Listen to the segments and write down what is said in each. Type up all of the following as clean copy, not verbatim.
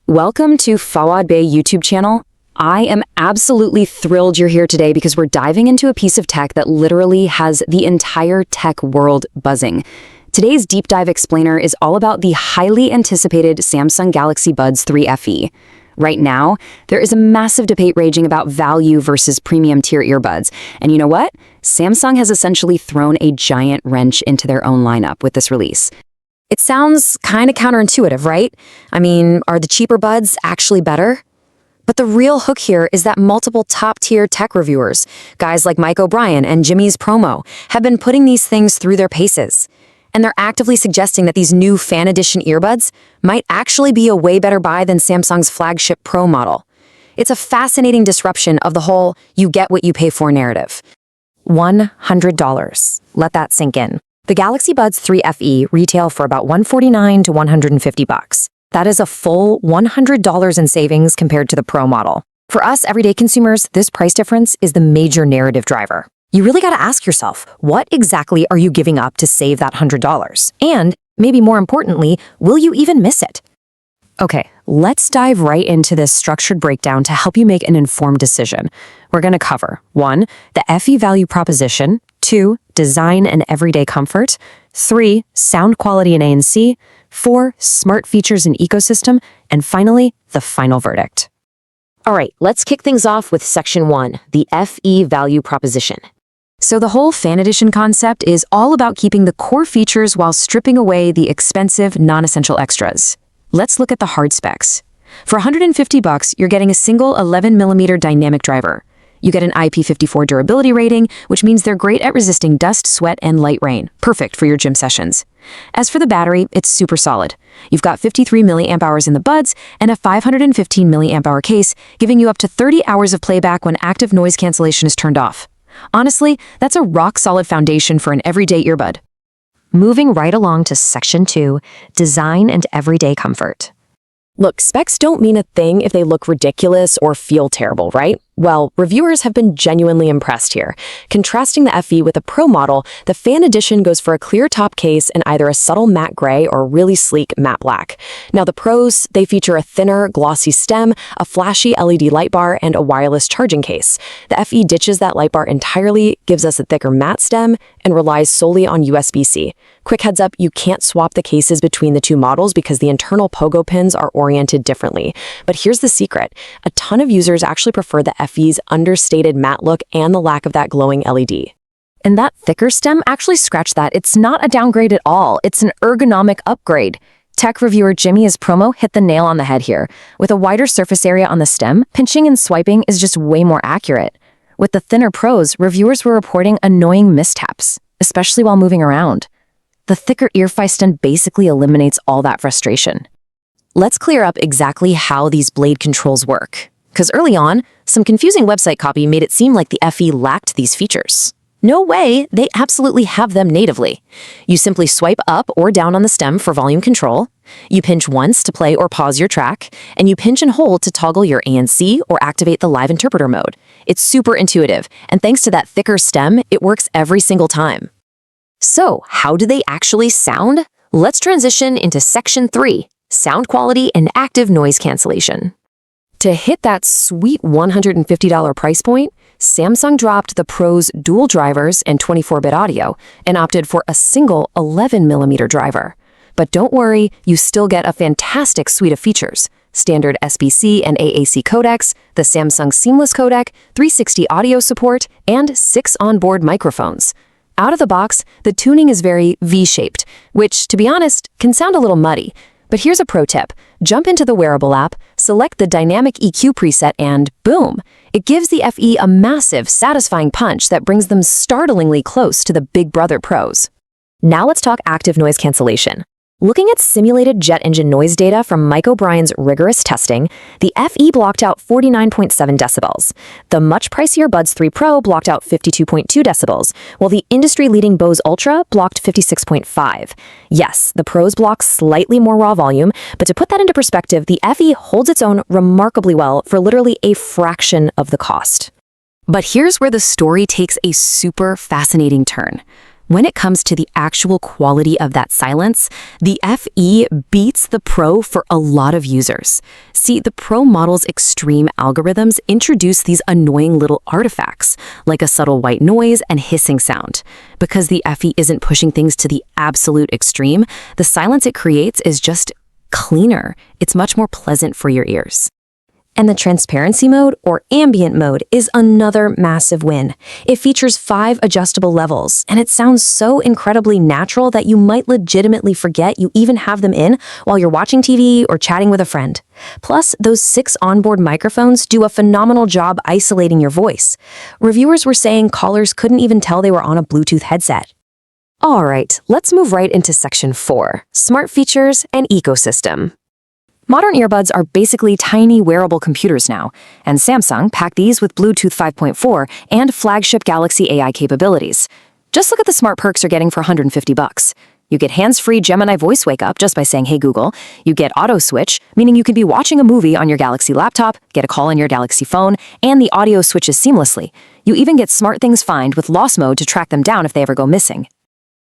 Welcome to Fawad Bey YouTube channel. I am absolutely thrilled you're here today because we're diving into a piece of tech that literally has the entire tech world buzzing. Today's deep dive explainer is all about the highly anticipated Samsung Galaxy Buds 3 FE. Right now, there is a massive debate raging about value versus premium tier earbuds. And you know what? Samsung has essentially thrown a giant wrench into their own lineup with this release. It sounds kind of counterintuitive, right? I mean, are the cheaper buds actually better? But the real hook here is that multiple top-tier tech reviewers, guys like Mike O'Brien and Jimmy's Promo, have been putting these things through their paces. And they're actively suggesting that these new fan edition earbuds might actually be a way better buy than Samsung's flagship Pro model. It's a fascinating disruption of the whole you get what you pay for narrative. $100. Let that sink in. The Galaxy Buds 3 FE retail for about $149 to $150. That is a full $100 in savings compared to the Pro model. For us everyday consumers, this price difference is the major narrative driver. You really got to ask yourself, what exactly are you giving up to save that $100? And, maybe more importantly, will you even miss it? Okay, let's dive right into this structured breakdown to help you make an informed decision. We're going to cover 1. The FE value proposition, 2. Design and everyday comfort, 3. Sound quality and ANC, 4. Smart features and ecosystem, and finally, the final verdict. All right, let's kick things off with section 1, the FE value proposition. So the whole fan edition concept is all about keeping the core features while stripping away the expensive, non-essential extras. Let's look at the hard specs. For $150, you're getting a single 11mm dynamic driver. You get an IP54 durability rating, which means they're great at resisting dust, sweat, and light rain. Perfect for your gym sessions. As for the battery, it's super solid. You've got 53 mAh in the buds and a 515 mAh case, giving you up to 30 hours of playback when active noise cancellation is turned off. Honestly, that's a rock-solid foundation for an everyday earbud. Moving right along to section 2, design and everyday comfort. Look, specs don't mean a thing if they look ridiculous or feel terrible, right? Well, reviewers have been genuinely impressed here. Contrasting the FE with a Pro model, the Fan Edition goes for a clear top case and either a subtle matte gray or really sleek matte black. Now the Pros, they feature a thinner, glossy stem, a flashy LED light bar, and a wireless charging case. The FE ditches that light bar entirely, gives us a thicker matte stem, and relies solely on USB-C. Quick heads up, you can't swap the cases between the two models because the internal pogo pins are oriented differently. But here's the secret. A ton of users actually prefer the FE's understated matte look and the lack of that glowing LED. And that thicker stem, actually scratch that. It's not a downgrade at all. It's an ergonomic upgrade. Tech reviewer Jimmy's Promo hit the nail on the head here. With a wider surface area on the stem, pinching and swiping is just way more accurate. With the thinner Pros, reviewers were reporting annoying mistaps, especially while moving around. The thicker earphones stem basically eliminates all that frustration. Let's clear up exactly how these blade controls work. Because early on, some confusing website copy made it seem like the FE lacked these features. No way, they absolutely have them natively. You simply swipe up or down on the stem for volume control, you pinch once to play or pause your track, and you pinch and hold to toggle your ANC or activate the live interpreter mode. It's super intuitive, and thanks to that thicker stem, it works every single time. So, how do they actually sound? Let's transition into section 3, sound quality and active noise cancellation. To hit that sweet $150 price point, Samsung dropped the Pro's dual drivers and 24-bit audio and opted for a single 11mm driver. But don't worry, you still get a fantastic suite of features. Standard SBC and AAC codecs, the Samsung Seamless codec, 360 audio support, and 6 onboard microphones. Out of the box, the tuning is very V-shaped, which, to be honest, can sound a little muddy. But here's a pro tip. Jump into the wearable app, select the dynamic EQ preset, and boom! It gives the FE a massive, satisfying punch that brings them startlingly close to the Big Brother Pros. Now let's talk active noise cancellation. Looking at simulated jet engine noise data from Mike O'Brien's rigorous testing, the FE blocked out 49.7 decibels. The much pricier Buds 3 Pro blocked out 52.2 decibels, while the industry-leading Bose Ultra blocked 56.5. Yes, the Pros block slightly more raw volume, but to put that into perspective, the FE holds its own remarkably well for literally a fraction of the cost. But here's where the story takes a super fascinating turn. When it comes to the actual quality of that silence, the FE beats the Pro for a lot of users. See, the Pro model's extreme algorithms introduce these annoying little artifacts, like a subtle white noise and hissing sound. Because the FE isn't pushing things to the absolute extreme, the silence it creates is just cleaner. It's much more pleasant for your ears. And the transparency mode, or ambient mode, is another massive win. It features 5 adjustable levels, and it sounds so incredibly natural that you might legitimately forget you even have them in while you're watching TV or chatting with a friend. Plus, those 6 onboard microphones do a phenomenal job isolating your voice. Reviewers were saying callers couldn't even tell they were on a Bluetooth headset. All right, let's move right into Section 4, Smart Features and Ecosystem. Modern earbuds are basically tiny wearable computers now, and Samsung packed these with Bluetooth 5.4 and flagship Galaxy AI capabilities. Just look at the smart perks you're getting for $150. You get hands-free Gemini voice wake-up just by saying, "Hey Google." You get auto switch, meaning you can be watching a movie on your Galaxy laptop, get a call on your Galaxy phone, and the audio switches seamlessly. You even get SmartThings Find with lost mode to track them down if they ever go missing.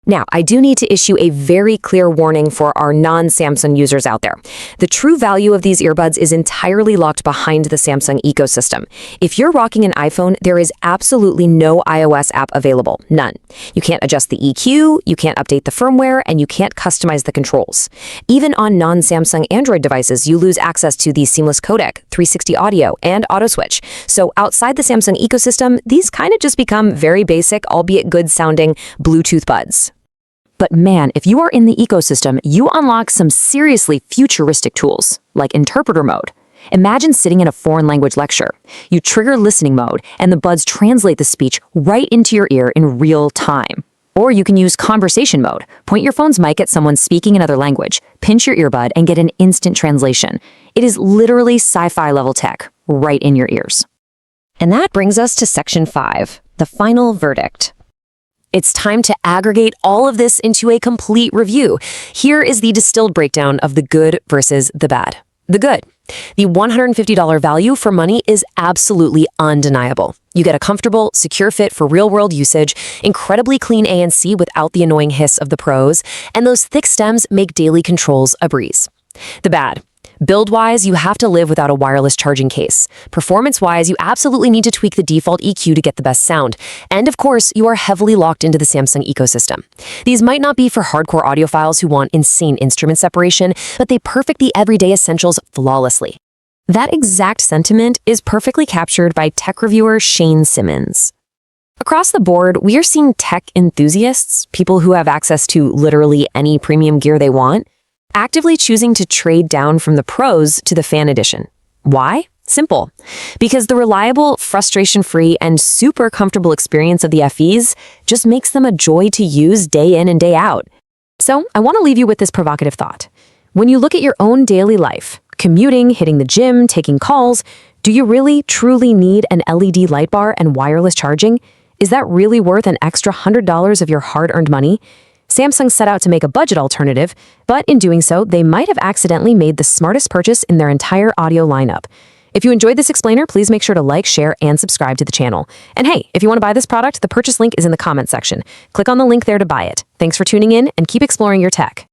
Now, I do need to issue a very clear warning for our non-Samsung users out there. The true value of these earbuds is entirely locked behind the Samsung ecosystem. If you're rocking an iPhone, there is absolutely no iOS app available. None. You can't adjust the EQ, you can't update the firmware, and you can't customize the controls. Even on non-Samsung Android devices, you lose access to the seamless codec, 360 audio, and auto switch. So outside the Samsung ecosystem, these kind of just become very basic, albeit good-sounding Bluetooth buds. But man, if you are in the ecosystem, you unlock some seriously futuristic tools, like interpreter mode. Imagine sitting in a foreign language lecture. You trigger listening mode, and the buds translate the speech right into your ear in real time. Or you can use conversation mode. Point your phone's mic at someone speaking another language, pinch your earbud, and get an instant translation. It is literally sci-fi level tech, right in your ears. And that brings us to Section 5, the final verdict. It's time to aggregate all of this into a complete review. Here is the distilled breakdown of the good versus the bad. The good. The $150 value for money is absolutely undeniable. You get a comfortable, secure fit for real-world usage, incredibly clean ANC without the annoying hiss of the Pros, and those thick stems make daily controls a breeze. The bad. Build-wise, you have to live without a wireless charging case. Performance-wise, you absolutely need to tweak the default EQ to get the best sound. And of course, you are heavily locked into the Samsung ecosystem. These might not be for hardcore audiophiles who want insane instrument separation, but they perfect the everyday essentials flawlessly. That exact sentiment is perfectly captured by tech reviewer Shane Simmons. Across the board, we are seeing tech enthusiasts, people who have access to literally any premium gear they want, actively choosing to trade down from the Pros to the Fan Edition. Why? Simple. Because the reliable, frustration-free, and super comfortable experience of the FEs just makes them a joy to use day in and day out. So, I want to leave you with this provocative thought. When you look at your own daily life, commuting, hitting the gym, taking calls, do you really, truly need an LED light bar and wireless charging? Is that really worth an extra $100 of your hard-earned money? Samsung set out to make a budget alternative, but in doing so, they might have accidentally made the smartest purchase in their entire audio lineup. If you enjoyed this explainer, please make sure to like, share, and subscribe to the channel. And hey, if you want to buy this product, the purchase link is in the comment section. Click on the link there to buy it. Thanks for tuning in, and keep exploring your tech.